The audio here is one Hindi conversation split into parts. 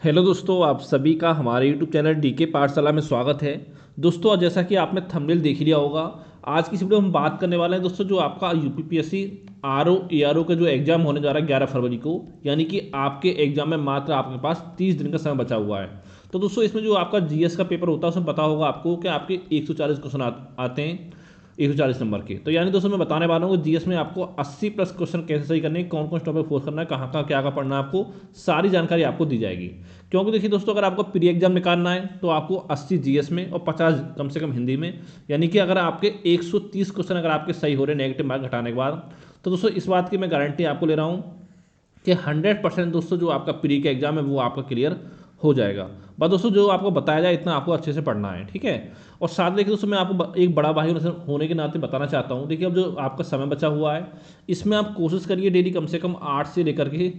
हेलो दोस्तों, आप सभी का हमारे यूट्यूब चैनल डीके पाठशाला में स्वागत है। दोस्तों, आज जैसा कि आपने थंबनेल देख लिया होगा, आज की इस वीडियो में हम बात करने वाले हैं दोस्तों जो आपका यूपीपीएससी आरओ एआरओ का जो एग्जाम होने जा रहा है 11 फरवरी को। यानी कि आपके एग्जाम में मात्र आपके पास 30 दिन का समय बचा हुआ है। तो दोस्तों, इसमें जो आपका जीएस का पेपर होता है उसमें पता होगा आपको कि आपके 140 क्वेश्चन आते हैं, 140 नंबर के। तो यानी दोस्तों मैं बताने वाला हूँ जीएस में आपको 80 प्लस क्वेश्चन कैसे सही करने हैं, कौन कौन टॉपिक फोर्स करना है, कहाँ कहाँ क्या क्या पढ़ना है, आपको सारी जानकारी आपको दी जाएगी। क्योंकि देखिए दोस्तों, अगर आपको प्री एग्जाम निकालना है तो आपको 80 जीएस में और 50 कम से कम हिंदी में। यानी कि अगर आपके 130 क्वेश्चन अगर आपके सही हो रहे हैं नेगेटिव मार्क घटाने के बाद, तो दोस्तों इस बात की मैं गारंटी आपको ले रहा हूँ कि 100% दोस्तों जो आपका प्री का एग्जाम है वो आपका क्लियर हो जाएगा। बस दोस्तों जो आपको बताया जाए इतना आपको अच्छे से पढ़ना है, ठीक है। और साथ देखिए दोस्तों, मैं आपको एक बड़ा भाई होने के नाते बताना चाहता हूँ। देखिए, अब जो आपका समय बचा हुआ है इसमें आप कोशिश करिए डेली कम से कम 8 से लेकर के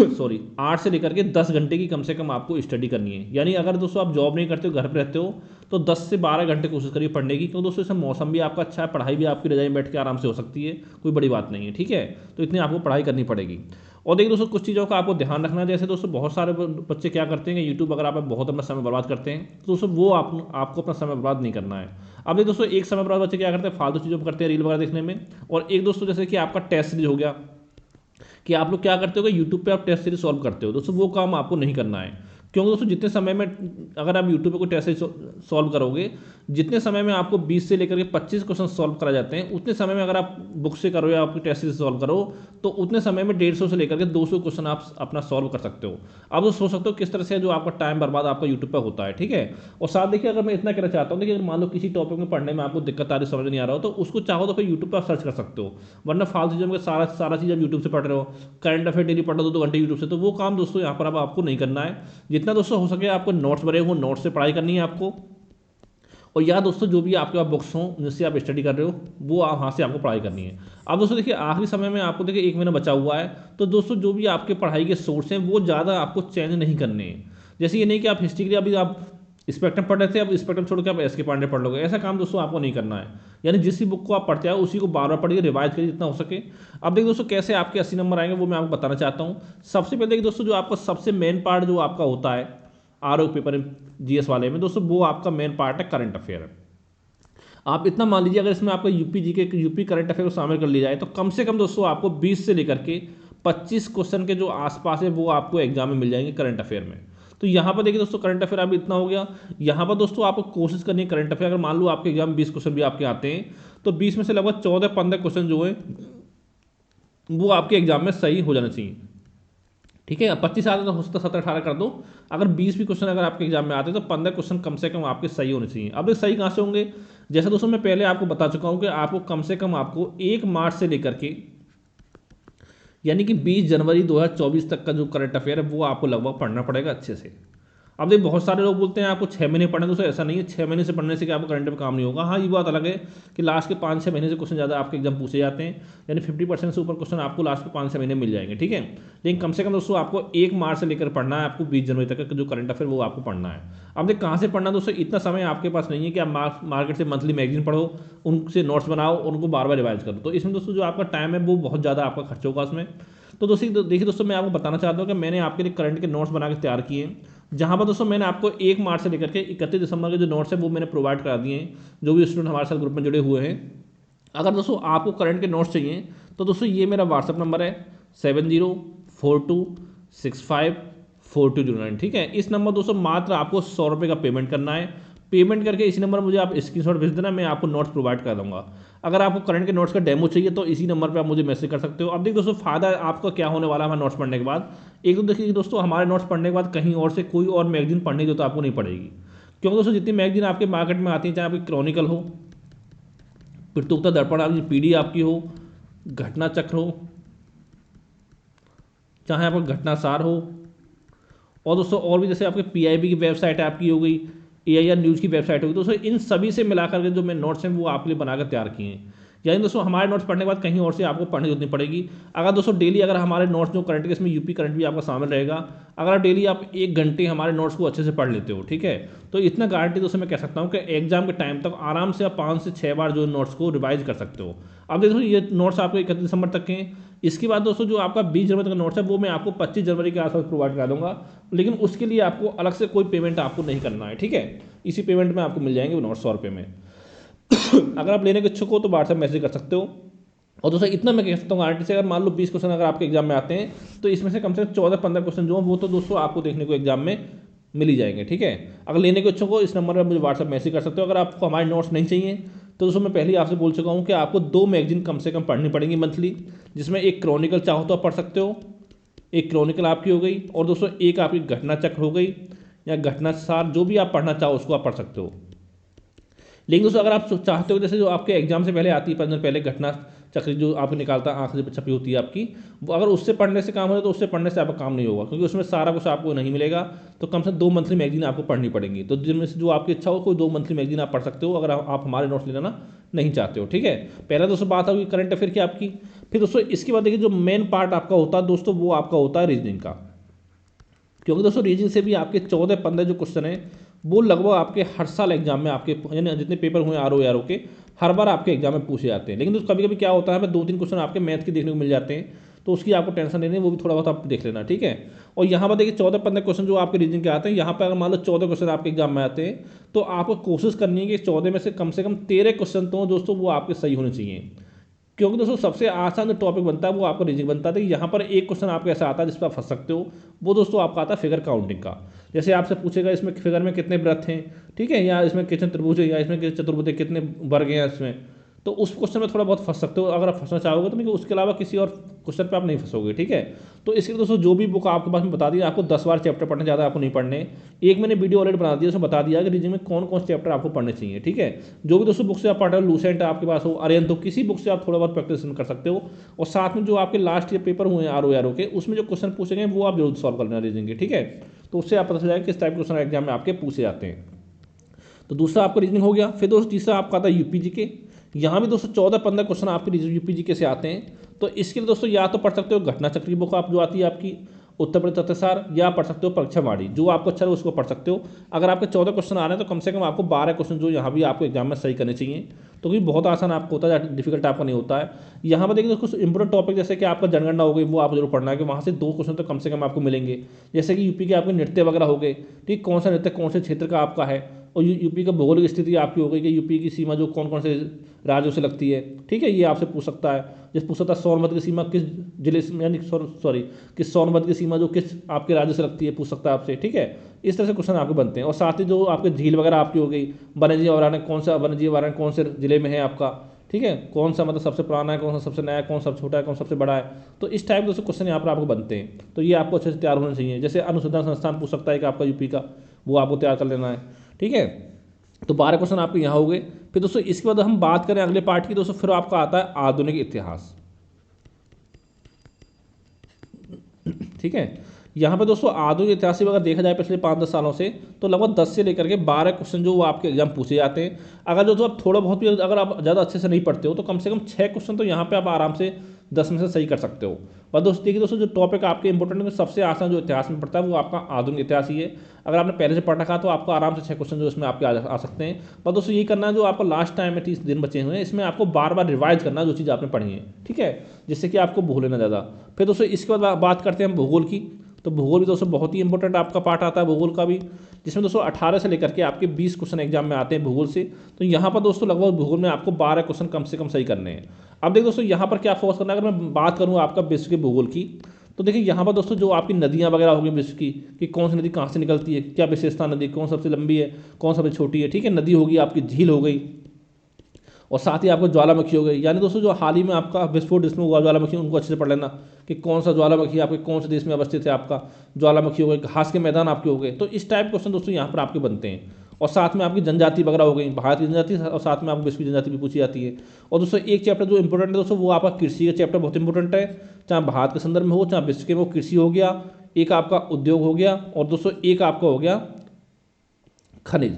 सॉरी 8 से लेकर के 10 घंटे की कम से कम आपको स्टडी करनी है। यानी अगर दोस्तों आप जॉब नहीं करते हो, घर पर रहते हो, तो 10 से 12 घंटे कोशिश करिए पढ़ने की। क्योंकि दोस्तों इसमें मौसम भी आपका अच्छा है, पढ़ाई भी आपकी रजाई में बैठ के आराम से हो सकती है, कोई बड़ी बात नहीं है, ठीक है। तो इतनी आपको पढ़ाई करनी पड़ेगी। और देखिए दोस्तों, कुछ चीज़ों का आपको ध्यान रखना है। जैसे दोस्तों बहुत सारे बच्चे क्या करते हैं कि यूट्यूब अगर आप बहुत अपना समय बर्बाद करते हैं, तो दोस्तों वो आपको अपना समय बर्बाद नहीं करना है। अब देखिए दोस्तों, एक समय बर्बाद बच्चे क्या करते हैं, फालतू चीज़ों पर करते हैं, रील वगैरह देखने में। और एक दोस्तों जैसे कि आपका टेस्ट सीरीज हो गया, कि आप लोग क्या करते हो कि यूट्यूब पे आप टेस्ट सीरीज सॉल्व करते हो। दोस्तों वो काम आपको नहीं करना है। क्योंकि दोस्तों जितने समय में अगर आप यूट्यूब पे कोई टेस्ट सीरीज सॉल्व करोगे, जितने समय में आपको 20 से लेकर के 25 क्वेश्चन सॉल्व करा जाते हैं, उतने समय में अगर आप बुक से करो या आपकी टेस्ट सीरीज सॉल्व करो, तो उतने समय में 150 से लेकर के 200 क्वेश्चन आप अपना सॉल्व कर सकते हो। आप तो सोच सकते हो किस तरह से जो आपका टाइम बर्बाद आपका यूट्यूब पर होता है, ठीक है। और साथ देखिए, अगर मैं इतना कहना चाहता हूँ, देखिए अगर मान लो किसी टॉपिक में पढ़ने में आपको दिक्कत आ रही, समझ नहीं आ रहा हो, तो उसको चाहो तो फिर यूट्यूब पर आप सर्च कर सकते हो। वरना फालतू चीज़ों में सारा सारा चीज़ आप यूट्यूब से पढ़ रहे हो, करंट अफेयर डेली पढ़ लो 2 घंटे यूट्यूब से, तो वो काम दोस्तों यहाँ पर अब आपको नहीं करना है। जितना दोस्तों हो सके आपको नोट्स बने हो, नोट्स से पढ़ाई करनी है आपको। और या दोस्तों जो भी आपके पास बुक्स हों जिससे आप स्टडी कर रहे हो, वो आप वहाँ से आपको पढ़ाई करनी है। अब दोस्तों देखिए, आखिरी समय में आपको देखिए 1 महीना बचा हुआ है। तो दोस्तों जो भी आपके पढ़ाई के सोर्स हैं वो ज़्यादा आपको चेंज नहीं करने हैं। जैसे ये नहीं कि आप हिस्ट्री के लिए अभी आप स्पेक्ट्रम पढ़ रहे थे, अब स्पेक्ट्रम छोड़ के आप एस के पांडे पढ़ लोगे, ऐसा काम दोस्तों आपको नहीं करना है। यानी जिस भी बुक को आप पढ़ते आओ उसी को बार बार पढ़िए, रिवाइज करिए जितना हो सके। अब देखिए दोस्तों, कैसे आपके 80 नंबर आएंगे वो मैं आपको बताना चाहता हूँ। सबसे पहले देखिए दोस्तों, जो आपका सबसे मेन पार्ट जो आपका होता है आरओ पेपर जीएस वाले में, दोस्तों वो आपका मेन पार्ट है करंट अफेयर। आप इतना मान लीजिए, अगर इसमें आपका UP GK UP current affair को शामिल कर लिया जाए, तो कम से कम दोस्तों आपको 20 से लेकर के 25 क्वेश्चन के जो आसपास है वो आपको एग्जाम में मिल जाएंगे करंट अफेयर में। तो यहाँ पर देखिए दोस्तों, करंट अफेयर अभी इतना हो गया। यहाँ पर दोस्तों आपको कोशिश करनी है करंट अफेयर, अगर मान लो आपके एग्जाम में 20 क्वेश्चन भी आपके आते हैं, तो 20 में से लगभग 14-15 क्वेश्चन जो है वो आपके एग्जाम में सही हो जाना चाहिए, ठीक है। अब 25 आते तो हो सकता 17-18 कर दो। अगर 20 भी क्वेश्चन अगर आपके एग्जाम में आते हैं तो 15 क्वेश्चन कम से कम आपके सही होने चाहिए। अब ये सही कहाँ से होंगे, जैसा दोस्तों मैं पहले आपको बता चुका हूँ कि आपको कम से कम आपको 1 मार्च से लेकर के यानी कि 20 जनवरी 2024 तक का जो करंट अफेयर है वो आपको लगभग पढ़ना पड़ेगा अच्छे से। अब देखिए, बहुत सारे लोग बोलते हैं आपको 6 महीने पढ़ने, दोस्तों ऐसा नहीं है। 6 महीने से पढ़ने से क्या आपको करंट में काम नहीं होगा। हाँ, ये बात अलग है कि लास्ट के 5-6 महीने से क्वेश्चन ज़्यादा आपके एग्जाम पूछे जाते हैं। यानी 50% से ऊपर क्वेश्चन आपको लास्ट के 5-6 महीने मिल जाएंगे, ठीक है। लेकिन कम से कम दोस्तों आपको 1 मार्च से लेकर पढ़ना है, आपको 20 जनवरी तक का जो करंट अफेयर वो आपको पढ़ना है। अब देखिए कहाँ से पढ़ना है दोस्तों, इतना समय आपके पास नहीं है कि आप मार्केट से मंथली मैगजीन पढ़ो, उनसे नोट्स बनाओ, उनको बार बार रिवाइज करो। तो इसमें दोस्तों जो आपका टाइम है वो बहुत ज़्यादा आपका खर्च होगा उसमें। तो दोस्तों देखिए दोस्तों, मैं आपको बताना चाहता हूँ कि मैंने आपके लिए करंट के नोट्स बना के तैयार किए हैं, जहाँ पर दोस्तों मैंने आपको 1 मार्च से लेकर के 31 दिसंबर के जो नोट्स हैं वो मैंने प्रोवाइड करा दिए हैं, जो भी स्टूडेंट हमारे साथ ग्रुप में जुड़े हुए हैं। अगर दोस्तों आपको करंट के नोट्स चाहिए तो दोस्तों ये मेरा व्हाट्सअप नंबर है 7042654209, ठीक है। इस नंबर दोस्तों मात्र आपको 100 रुपये का पेमेंट करना है। पेमेंट करके इसी नंबर मुझे आप स्क्रीनशॉट भेज देना, मैं आपको नोट्स प्रोवाइड कर दूंगा। अगर आपको करंट के नोट्स का डेमो चाहिए तो इसी नंबर पे आप मुझे मैसेज कर सकते हो। अब देखिए दोस्तों, फायदा आपका क्या होने वाला है हमारे नोट्स पढ़ने के बाद। एक तो देखिए दोस्तों, हमारे नोट्स पढ़ने के बाद कहीं और से कोई और मैगजीन पढ़ने की तो आपको नहीं पड़ेगी। क्योंकि दोस्तों जितनी मैगजीन आपके मार्केट में आती है, चाहे आपकी क्रॉनिकल हो, प्रतुक्ता दर्पण आपकी पीडी आपकी हो, घटना चक्र हो, चाहे आपका घटनासार हो, और दोस्तों और भी जैसे आपके पीआईबी की वेबसाइट आपकी हो गई, एआईआर न्यूज़ की वेबसाइट होगी, दोस्तों इन सभी से मिलाकर के जो मैं नोट्स हैं वो आपके लिए बनाकर तैयार किए हैं। यानी दोस्तों हमारे नोट्स पढ़ने के बाद कहीं और से आपको पढ़ने की जरूरत नहीं पड़ेगी। अगर दोस्तों डेली अगर हमारे नोट्स जो करंट के, इसमें यूपी करंट भी आपका शामिल रहेगा, अगर डेली आप 1 घंटे हमारे नोट्स को अच्छे से पढ़ लेते हो, ठीक है, तो इतना गारंटी दोस्तों मैं कह सकता हूँ कि एग्जाम के टाइम तक आराम से आप 5 से 6 बार जो नोट्स को रिवाइज कर सकते हो। अब देखो ये नोट्स आपको 31 दिसंबर तक के हैं, इसके बाद दोस्तों जो आपका 20 जनवरी तक का नोट्स है वो मैं आपको 25 जनवरी के आसपास प्रोवाइड करा दूंगा, लेकिन उसके लिए आपको अलग से कोई पेमेंट आपको नहीं करना है, ठीक है। इसी पेमेंट में आपको मिल जाएंगे वो नोट्स 100 रुपये में। अगर आप लेने के इच्छुक हो तो व्हाट्सएप मैसेज कर सकते हो। और दोस्तों इतना मैं कह सकता हूँ गारंटी से, अगर मान लो 20 क्वेश्चन अगर आपके एग्जाम में आते हैं तो इसमें से कम से कम 14-15 क्वेश्चन जो है वो तो दोस्तों आपको देखने को एग्जाम में मिल ही जाएंगे, ठीक है। अगर लेने के इच्छुक हो इस नंबर पर मुझे व्हाट्सएप मैसेज कर सकते हो। अगर आपको हमारे नोट्स नहीं चाहिए तो दोस्तों मैं पहले ही आपसे बोल चुका हूँ कि आपको 2 मैगजीन कम से कम पढ़नी पड़ेंगी मंथली, जिसमें एक क्रॉनिकल चाहो तो आप पढ़ सकते हो, एक क्रॉनिकल आपकी हो गई, और दोस्तों एक आपकी घटना चक्र हो गई या घटना सार, जो भी आप पढ़ना चाहो उसको आप पढ़ सकते हो। लेकिन दोस्तों अगर आप चाहते हो जैसे जो आपके एग्जाम से पहले आती है 5 दिन पहले घटना चक्र जो आपको निकालता आंख से छपी होती है आपकी, वो अगर उससे पढ़ने से काम हो तो उससे पढ़ने से आपका काम नहीं होगा, क्योंकि उसमें सारा कुछ आपको नहीं मिलेगा। तो कम से कम 2 मंथली मैगजीन आपको पढ़नी पड़ेंगी। तो जिनमें से जो आपकी इच्छा हो कोई 2 मंथली मैगजीन आप पढ़ सकते हो, अगर आप हमारे नोट्स लेना नहीं चाहते हो, ठीक है। पहला दोस्तों बात होगी करंट अफेयर की आपकी। फिर दोस्तों इसके बाद देखिए जो मेन पार्ट आपका होता है दोस्तों वो आपका होता है रीजनिंग का, क्योंकि दोस्तों रीजनिंग से भी आपके 14-15 जो क्वेश्चन है वो लगभग आपके हर साल एग्जाम में आपके यानी जितने पेपर हुए आर ओ के हर बार आपके एग्जाम में पूछे जाते हैं। लेकिन दोस्तों कभी कभी क्या होता है हमें 2-3 क्वेश्चन आपके मैथ के देखने को मिल जाते हैं, तो उसकी आपको टेंशन नहीं है, वो भी थोड़ा बहुत आप देख लेना, ठीक है। और यहाँ पर देखिए 14-15 क्वेश्चन जो आपके रीजनिंग के आते हैं, यहाँ पर अगर मान लो 14 क्वेश्चन आपके एग्जाम में आते हैं तो आपको कोशिश करनी है कि 14 में से कम 13 क्वेश्चन तो दोस्तों वो आपके सही होने चाहिए, क्योंकि दोस्तों सबसे आसान जो टॉपिक बनता है वो आपका रीजनिंग बनता है। यहाँ पर एक क्वेश्चन आपको ऐसा आता है जिस पर आप फंस सकते हो, वो दोस्तों आपका आता है फिगर काउंटिंग का। जैसे आपसे पूछेगा इसमें फिगर में कितने वृत्त हैं, ठीक है, या इसमें कितने त्रिभुज है, या इसमें चतुर्भुज है, कितने वर्ग हैं इसमें, तो उस क्वेश्चन में थोड़ा बहुत फंस सकते हो अगर आप फंसना चाहोगे तो, लेकिन उसके अलावा किसी और क्वेश्चन पे आप नहीं फंसोगे, ठीक है। तो इसके लिए दोस्तों जो भी बुक आपके पास में बता दिया, आपको 10 बार चैप्टर पढ़ने, ज़्यादा आपको नहीं पढ़ने। एक मैंने वीडियो ऑलरेडी बना दिया उसमें बता दिया कि रीजनिंग में कौन कौन से चैप्टर आपको पढ़ने चाहिए, ठीक है। जो भी दोस्तों बुक से आप पढ़ रहे हो, लूसेंट आपके पास हो, अरिहंत हो, किसी बुक से आप थोड़ा बहुत प्रैक्टिस कर सकते हो। और साथ में जो आपके लास्ट ईयर पेपर हुए हैं आर ओ के, उसमें जो क्वेश्चन पूछे गए वो आप जरूर सॉल्व कर लेना रीजनिंग के, ठीक है। तो उससे आप पता चल जाएगा किस टाइप के क्वेश्चन एग्जाम में आपके पूछे जाते हैं। तो दूसरा आपका रीजनिंग हो गया। फिर दोस्तों तीसरा आपका आता है यूपी के। यहाँ भी दोस्तों 14-15 क्वेश्चन आपके यूपी जी के से आते हैं। तो इसके लिए दोस्तों या तो पढ़ सकते हो घटना चक्र की बुक आप जो आती है आपकी उत्तर प्रदेश तथ्यसार, या पढ़ सकते हो परीक्षा वाणी, जो आपको अच्छा है उसको पढ़ सकते हो। अगर आपके 14 क्वेश्चन आ रहे हैं तो कम से कम आपको 12 क्वेश्चन जो यहाँ भी आपको एग्जाम में सही करने चाहिए, तो क्योंकि बहुत आसान आपको होता है, डिफिकल्ट आपका नहीं होता है। यहाँ पर देखिए कुछ इंपॉर्टेंट टॉपिक जैसे कि आपका जनगणना हो गई, वो आप जरूर पढ़ना है कि वहाँ से 2 क्वेश्चन तो कम से कम आपको मिलेंगे। जैसे कि यूपी के आपके नृत्य वगैरह हो गए, ठीक, कौन सा नृत्य कौन से क्षेत्र का आपका है, और यूपी का भौगोलिक स्थिति आपकी हो गई कि यूपी की सीमा जो कौन कौन से राज्यों से लगती है, ठीक है, ये आपसे पूछ सकता है। जैसे पूछ सकता है सोनभद्र की सीमा किस जिले से, यानी सॉरी किस सोनभद्र की सीमा जो किस आपके राज्य से लगती है, पूछ सकता है आपसे, ठीक है। इस तरह से क्वेश्चन आपके बनते हैं। और साथ ही जो आपके झील वगैरह आपकी हो गई, वन्यजीव अभयारण्य कौन सा वन्यजीव अभयारण्य कौन से जिले में है आपका, ठीक है, कौन सा मतलब सबसे पुराना है, कौन सा सबसे नया है, कौन सा छोटा है, कौन सबसे बड़ा है। तो इस टाइप के क्वेश्चन यहाँ पर आपको बनते हैं, तो ये आपको अच्छे से तैयार होना चाहिए। जैसे अनुसंधान संस्थान पूछ सकता है कि आपका यूपी का, वो आपको तैयार कर लेना है, ठीक है। तो 12 क्वेश्चन आपके यहाँ हो गए। फिर दोस्तों इसके बाद हम बात करें अगले पार्ट की दोस्तों, फिर आपका आता है आधुनिक इतिहास, ठीक है। यहाँ पे दोस्तों आधुनिक इतिहास में अगर देखा जाए पिछले 5-10 सालों से, तो लगभग 10 से लेकर के 12 क्वेश्चन जो वो आपके एग्जाम पूछे जाते हैं। अगर जो आप थोड़ा बहुत भी अगर आप ज़्यादा अच्छे से नहीं पढ़ते हो तो कम से कम 6 क्वेश्चन तो यहाँ पे आप आराम से 10 में से सही कर सकते हो। और दोस्तों देखिए दोस्तों जो टॉपिक आपके इंपॉर्टेंट है, सबसे आसान जो इतिहास में पढ़ता है वो आपका आधुनिक इतिहास ही है। अगर आपने पहले से पढ़ रखा तो आपको आराम से 6 क्वेश्चन जो इसमें आपके आ सकते हैं। पर दोस्तों ये करना है जो आपका लास्ट टाइम में 30 दिन बचे हुए हैं, इसमें आपको बार बार रिवाइज करना जो चीज़ आपने पढ़ी है, ठीक है, जिससे कि आपको भूले ना ज़्यादा। फिर दोस्तों इसके बाद बात करते हैं हम भूगोल की। तो भूगोल भी दोस्तों बहुत ही इंपॉर्टेंट आपका पार्ट आता है भूगोल का भी, जिसमें दोस्तों 18 से लेकर के आपके 20 क्वेश्चन एग्जाम में आते हैं भूगोल से। तो यहाँ पर दोस्तों लगभग भूगोल में आपको 12 क्वेश्चन कम से कम सही करने हैं। अब देखिए दोस्तों यहाँ पर क्या फोकस करना है, अगर मैं बात करूँ आपका विश्व के भूगोल की, तो देखिए यहाँ पर दोस्तों जो आपकी नदियाँ वगैरह होगी विश्व की, कि कौन सी नदी कहाँ से निकलती है, क्या विशेषता नदी, कौन सबसे लंबी है, कौन सबसे छोटी है, ठीक है, नदी होगी आपकी, झील हो गई, और साथ ही आपको ज्वालामुखी हो गई। यानी दोस्तों जो हाल ही में आपका विस्फोट जिसमें हुआ ज्वालामुखी, उनको अच्छे से पढ़ लेना कि कौन सा ज्वालामुखी आपके कौन से देश में अवस्थित है, आपका ज्वालामुखी हो गई, घास के मैदान आपके हो गए। तो इस टाइप क्वेश्चन दोस्तों यहाँ पर आपके बनते हैं। और साथ में आपकी जनजाति वगैरह हो गई, भारत की जनजाति, और साथ में आपको विश्व की जनजाति भी पूछी जाती है। और दोस्तों एक चैप्टर जो इंपॉर्टेंट है दोस्तों, वो आपका कृषि का चैप्टर बहुत इंपॉर्टेंट है, चाहे भारत के संदर्भ में हो चाहे विश्व के में हो। कृषि हो गया, एक आपका उद्योग हो गया, और दोस्तों एक आपका हो गया खनिज।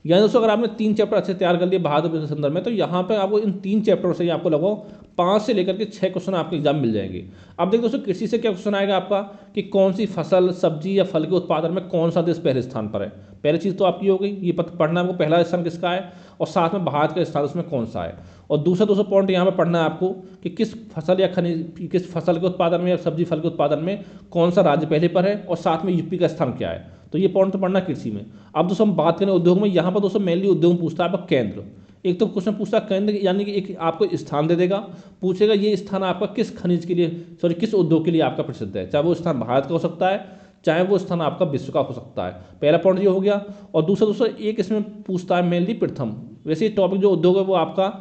यानी दोस्तों अगर आपने 3 चैप्टर अच्छे तैयार कर लिए भारत के संदर्भ में, तो यहाँ पे आपको इन 3 चैप्टर से ही आपको लगभग 5 से लेकर के 6 क्वेश्चन आपके एग्जाम मिल जाएंगे। अब देखो दोस्तों कृषि से क्या क्वेश्चन आएगा आपका कि कौन सी फसल, सब्जी या फल के उत्पादन में कौन सा देश पहले स्थान पर है। पहली चीज़ तो आपकी हो गई, ये पढ़ना है आपको पहला स्थान किसका है और साथ में भारत का स्थान उसमें कौन सा है। और दूसरा दोस्तों पॉइंट यहाँ पर पढ़ना है आपको कि किस फसल या खनिज, किस फसल के उत्पादन में या सब्जी फल के उत्पादन में कौन सा राज्य पहले पर है और साथ में यूपी का स्थान क्या है। तो ये पॉइंट तो पढ़ना कृषि में। अब दोस्तों हम बात करें उद्योग में, यहाँ पर दोस्तों मेनली उद्योग पूछता है आपका केंद्र। एक तो क्वेश्चन पूछता है केंद्र, यानी कि एक आपको स्थान दे देगा, पूछेगा ये स्थान आपका किस खनिज के लिए, सॉरी किस उद्योग के लिए आपका प्रसिद्ध है। चाहे वो स्थान भारत का हो सकता है, चाहे वो स्थान आपका विश्व का हो सकता है। पहला पॉइंट ये हो गया। और दूसरा दोस्तों एक इसमें पूछता है मेनली प्रथम। वैसे टॉपिक जो उद्योग है वो आपका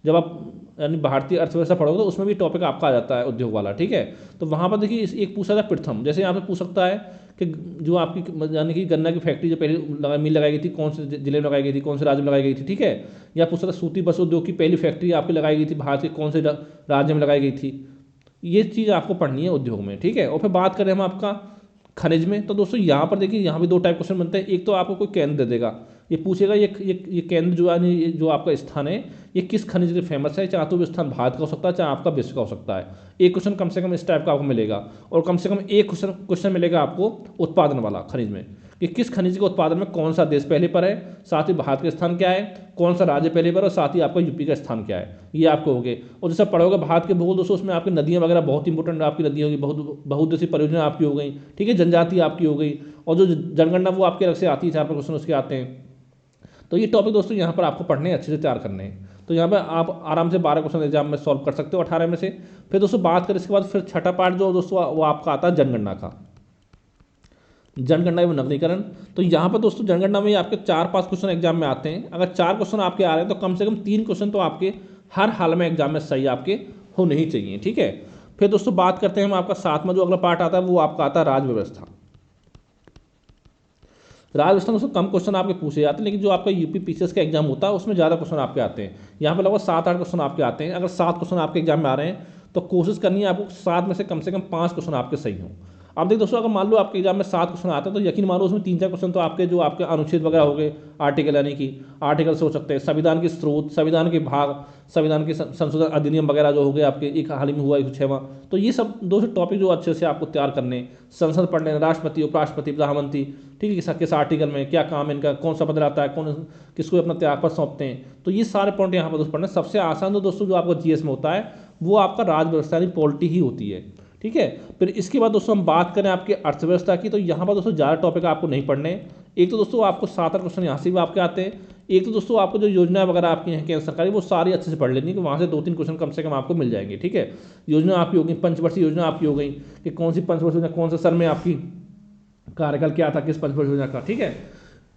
जब आप यानी भारतीय अर्थव्यवस्था पढ़ोगे तो उसमें भी टॉपिक आपका आ जाता है उद्योग वाला, ठीक है। तो वहाँ पर देखिए एक पूछा था प्रथम, जैसे यहाँ पे पूछ सकता है कि जो आपकी यानी कि गन्ना की फैक्ट्री जो पहले मिल लगाई गई थी कौन से जिले में लगाई गई थी, कौन से राज्य में लगाई गई थी, ठीक है। या पूछ सकता है सूती बस उद्योग की पहली फैक्ट्री आपकी लगाई गई थी भारत के कौन से राज्य में लगाई गई थी। ये चीज़ आपको पढ़नी है उद्योग में, ठीक है। और फिर बात करें हम आपका खनिज में, तो दोस्तों यहाँ पर देखिए यहाँ भी दो टाइप क्वेश्चन बनते हैं। एक तो आपको कोई केंद्र दे देगा, ये पूछेगा ये केंद्र जो यानी जो आपका स्थान है ये किस खनिज के लिए फेमस है, चाहे तो वो स्थान भारत का हो सकता है चाहे आपका विश्व का हो सकता है। एक क्वेश्चन कम से कम इस टाइप का आपको मिलेगा। और कम से कम एक क्वेश्चन मिलेगा आपको उत्पादन वाला खनिज में कि किस खनिज के उत्पादन में कौन सा देश पहले पर है, साथ ही भारत का स्थान क्या है, कौन सा राज्य पहले पर, और साथ ही आपका यूपी का स्थान क्या है, ये आपको हो गए। और जैसे पढ़ोगे भारत के भूगोल दोस्तों उसमें आपकी नदियाँ वगैरह बहुत इंपॉर्टेंट आपकी नदियाँ होगी, बहुउद्देशीय परियोजना आपकी हो गई, ठीक है, जनजाति आपकी हो गई। और जो जनगणना वो आपके अलग से आती है, 4 क्वेश्चन उसके आते हैं। तो ये टॉपिक दोस्तों यहाँ पर आपको पढ़ने अच्छे से तैयार करने हैं। तो यहाँ पर आप आराम से 12 क्वेश्चन एग्जाम में सॉल्व कर सकते हो 18 में से। फिर दोस्तों बात करें इसके बाद फिर छठा पार्ट जो दोस्तों वो आपका आता है जनगणना का, जनगणना एवं नगरीकरण। तो यहाँ पर दोस्तों जनगणना में आपके 4-5 क्वेश्चन एग्जाम में आते हैं। अगर 4 क्वेश्चन आपके आ रहे हैं तो कम से कम 3 क्वेश्चन तो आपके हर हाल में एग्जाम में सही आपके होने ही चाहिए, ठीक है। फिर दोस्तों बात करते हैं हम आपका 7वां जो अगला पार्ट आता है वो आपका आता है राज्य व्यवस्था। राज्य व्यवस्था में कम क्वेश्चन आपके पूछे जाते हैं, लेकिन जो आपका यूपी पीसीएस का एग्जाम होता है उसमें ज़्यादा क्वेश्चन आपके आते हैं। यहाँ पर लगभग 7-8 क्वेश्चन आपके आते हैं। अगर 7 क्वेश्चन आपके एग्जाम में आ रहे हैं तो कोशिश करनी है आपको 7 में से कम 5 क्वेश्चन आपके सही हों। अब देखिए दोस्तों अगर मान लो आपके एग्जाम में 7 क्वेश्चन आते हैं तो यकीन मानो उसमें 3-4 क्वेश्चन तो आपके जो आपके अनुच्छेद वगैरह हो गए, आर्टिकल यानी कि आर्टिकल से हो सकते हैं, संविधान के स्रोत, संविधान के भाग, संविधान के संशोधन अधिनियम वगैरह जो हो गए आपके, एक हाल ही में हुआ 106वां। तो ये सब दोस्तों टॉपिक जो अच्छे से आपको तैयार करने, संसद पढ़ लेना, राष्ट्रपति, उपराष्ट्रपति, प्रधानमंत्री, ठीक है, किस आर्टिकल में क्या काम है इनका, कौन सा पद आता है, कौन किसको अपना त्यागपत्र सौंपते हैं। तो ये सारे पॉइंट यहाँ पर दोस्तों पढ़ना। सबसे आसान तो दोस्तों जो आपका जीएस में होता है वो आपका राज्य व्यवस्था यानी पॉलिटी ही होती है, ठीक है। फिर इसके बाद दोस्तों हम बात करें आपकी अर्थव्यवस्था की, तो यहाँ पर दोस्तों ज़्यादा टॉपिक आपको नहीं पढ़ने। एक तो दोस्तों आपको 7-8 क्वेश्चन यहाँ से भी आपके आते हैं। एक तो दोस्तों आपको जो योजना वगैरह आपकी हैं केंद्र सरकारी वो सारी अच्छे से पढ़ लेनी है कि वहाँ से 2-3 क्वेश्चन कम से कम आपको मिल जाएंगे, ठीक है। योजना आपकी होगी, पंचवर्षीय योजना आपकी हो गई कि कौन सी पंचवर्षीय योजना, कौन से सर में आपकी कार्यकाल क्या था किस पंचवर्षीय योजना का, ठीक है।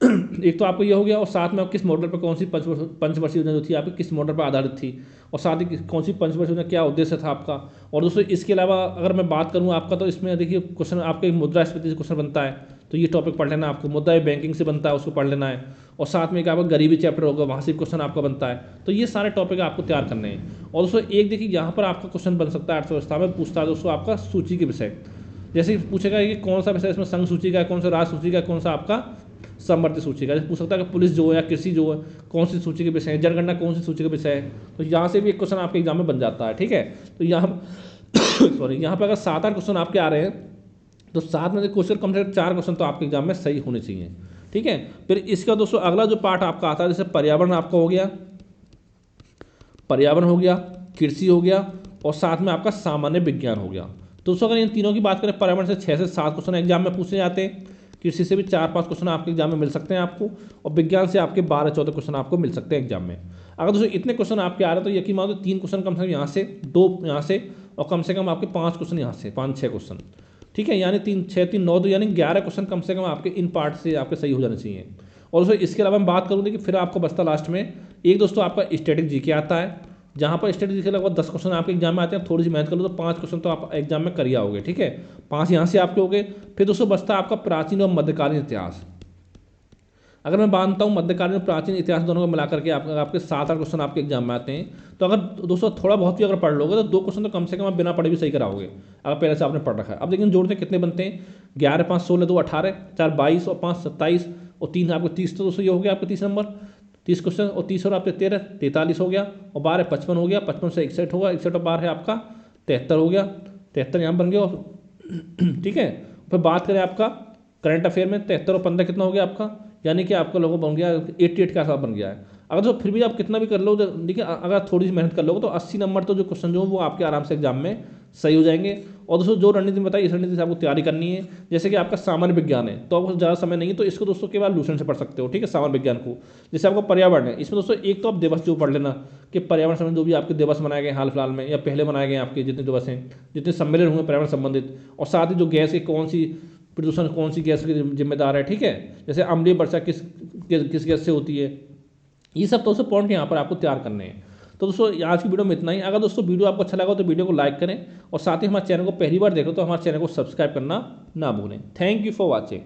एक तो आपको ये हो गया। और साथ में किस मॉडल पर कौन सी पंचवर्षीय योजना जो थी आपकी किस मॉडल पर आधारित थी, और साथ ही कौन सी पंचवर्षीय योजना क्या उद्देश्य था आपका। और दोस्तों इसके अलावा अगर मैं बात करूँ आपका तो इसमें देखिए क्वेश्चन आपके मुद्रास्फीति से क्वेश्चन बनता है, तो ये टॉपिक पढ़ लेना आपको। मुद्रा बैंकिंग से बनता है उसको पढ़ लेना है। और साथ में एक आपका गरीबी चैप्टर होगा, वहाँ से क्वेश्चन आपका बनता है। तो ये सारे टॉपिक आपको तैयार करने हैं। और दोस्तों एक देखिए यहाँ पर आपका क्वेश्चन बन सकता है अर्थव्यवस्था में, पूछता है दोस्तों आपका सूची के विषय, जैसे पूछेगा कि कौन सा विषय इसमें संघ सूची का है, कौन सा राज्य सूची का है, कौन सा आपका समवर्ती सूची का। जैसे पूछ सकता है कि पुलिस जो है या कृषि जो है कौन सी सूची के विषय है, जनगणना कौन सी सूची का विषय है। तो यहाँ से भी एक क्वेश्चन आपके एग्जाम में बन जाता है, ठीक है। तो यहाँ सॉरी यहाँ पर अगर 7-8 क्वेश्चन आपके आ रहे हैं तो 7 में से क्वेश्चन कम से कम 4 क्वेश्चन तो आपके एग्जाम में सही होने चाहिए, ठीक है। फिर इसका दोस्तों अगला जो पार्ट आपका आता है जैसे पर्यावरण आपका हो गया, पर्यावरण हो गया, कृषि हो गया, और साथ में आपका सामान्य विज्ञान हो गया। दोस्तों अगर इन तीनों की बात करें पर्यावरण से 6 से 7 क्वेश्चन एग्जाम में पूछे जाते हैं, कृषि से भी 4-5 क्वेश्चन आपके एग्जाम में मिल सकते हैं आपको, और विज्ञान से आपके 12-14 क्वेश्चन आपको मिल सकते हैं एग्जाम में। अगर दोस्तों इतने क्वेश्चन आपके आ रहे हैं तो यकीन मानो 3 क्वेश्चन कम से कम यहाँ से, 2 यहाँ से, और कम से कम आपके 5 क्वेश्चन यहाँ से, 5-6 क्वेश्चन, ठीक है। यानी 3-6-3-9 तो यानी 11 क्वेश्चन कम से कम आपके इन पार्ट से आपके सही हो जाने चाहिए। और दोस्तों इसके अलावा मैं बात करूँ कि फिर आपको बचता लास्ट में एक दोस्तों आपका स्टैटिक जीके आता है, जहाँ पर स्टैटिक जीके लगभग 10 क्वेश्चन आपके एग्जाम में आते हैं। थोड़ी सी मेहनत कर लो तो 5 क्वेश्चन तो आप एग्जाम में कर ही आओगे, ठीक है। 5 यहाँ से आपके हो गए। फिर दोस्तों बचता है आपका प्राचीन और मध्यकालीन इतिहास। अगर मैं मानता हूँ मध्यकालीन और प्राचीन इतिहास दोनों को मिलाकर के आपके 7-8 क्वेश्चन आपके एग्जाम में आते हैं। तो अगर दोस्तों थोड़ा बहुत भी अगर पढ़ लोगे तो 2 क्वेश्चन तो कम से कम आप बिना पढ़े भी सही कराओगे अगर पहले से आपने पढ़ रखा है। अब लेकिन जोड़ते कितने बनते हैं, 11, 5, 16, 2, 18, 4, 22 और 5, 27 और 3 आपको 30। तो दोस्तों ये हो गया आपको 30 नंबर। 30 क्वेश्चन, और 30 और आपके 13 43 हो गया, और 12 55 हो गया, 55 से 61 होगा, 61 और 12 है आपका 73 हो गया, 73 यहाँ बन गया। ठीक है, फिर बात करें आपका करंट अफेयर में, 73 और 15 कितना हो गया आपका, यानी कि आपका लोगों बन गया 88 के आसपास बन गया है। अगर तो फिर भी आप कितना भी कर लो, देखिए अगर थोड़ी सी मेहनत कर लोगे तो 80 नंबर तो जो क्वेश्चन जो वो आपके आराम से एग्जाम में सही हो जाएंगे। और दोस्तों जो रणनीति बताई, इस रणनीति से आपको तैयारी करनी है। जैसे कि आपका सामान्य विज्ञान है तो आपको ज़्यादा समय नहीं है, तो इसको दोस्तों केवल लूसेंट से पढ़ सकते हो। ठीक है, सामान्य विज्ञान को। जैसे आपको पर्यावरण है, इसमें दोस्तों एक तो आप दिवस जो पढ़ लेना कि पर्यावरण संबंधी जो भी आपके दिवस बनाए गए हाल फिलहाल में या पहले बनाए गए आपके जितने दिवस हैं, जितने सम्मेलन हुए पर्यावरण संबंधित, और साथ ही जो गैस की कौन सी प्रदूषण कौन सी गैस की जिम्मेदार है। ठीक है, जैसे अम्लीय वर्षा किस गैस से होती है, ये सब तो पॉइंट यहाँ पर आपको तैयार करने हैं। तो दोस्तों आज की वीडियो में इतना ही। अगर दोस्तों वीडियो आपको अच्छा लगा तो वीडियो को लाइक करें, और साथ ही हमारे चैनल को पहली बार देख रहे हो तो हमारे चैनल को सब्सक्राइब करना ना भूलें। Thank you for watching.